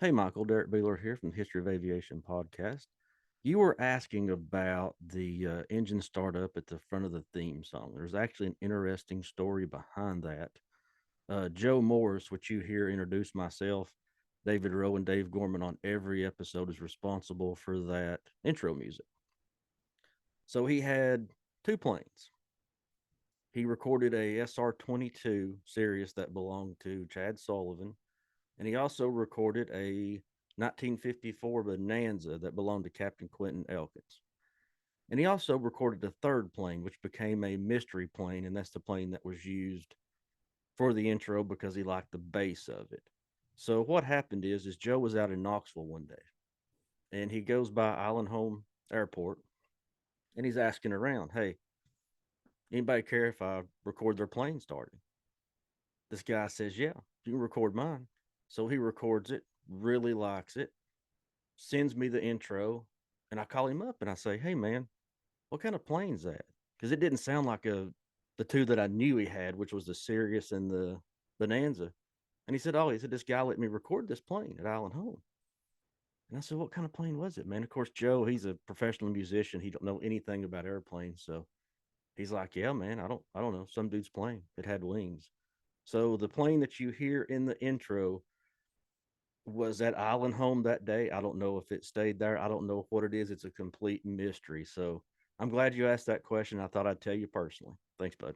Hey, Michael, Derek Beeler here from the History of Aviation podcast. You were asking about the engine startup at the front of the theme song. There's actually an interesting story behind that. Joe Morris, which you hear introduce myself, David Rowe, and Dave Gorman on every episode, is responsible for that intro music. So he had two planes. He recorded a SR-22 Sirius that belonged to Chad Sullivan, and he also recorded a 1954 Bonanza that belonged to Captain Quentin Elkins. And he also recorded a third plane, which became a mystery plane, and that's the plane that was used for the intro because he liked the bass of it. So what happened is Joe was out in Knoxville one day, and he goes by Island Home Airport, and he's asking around, "Hey, anybody care if I record their plane starting?" This guy says, "Yeah, you can record mine." So he records it, really likes it, sends me the intro, and I call him up and I say, "Hey man, what kind of plane's that?" Because it didn't sound like the two that I knew he had, which was the Sirius and the Bonanza. And he said, "Oh, he said this guy let me record this plane at Island Home." And I said, "What kind of plane was it, man?" Of course, Joe, he's a professional musician. He don't know anything about airplanes, so he's like, "Yeah, man, I don't know, some dude's plane. It had wings." So the plane that you hear in the intro was at Island Home that day. I don't know if it stayed there. I don't know what it is. It's a complete mystery. So I'm glad you asked that question. I thought I'd tell you personally. Thanks, bud.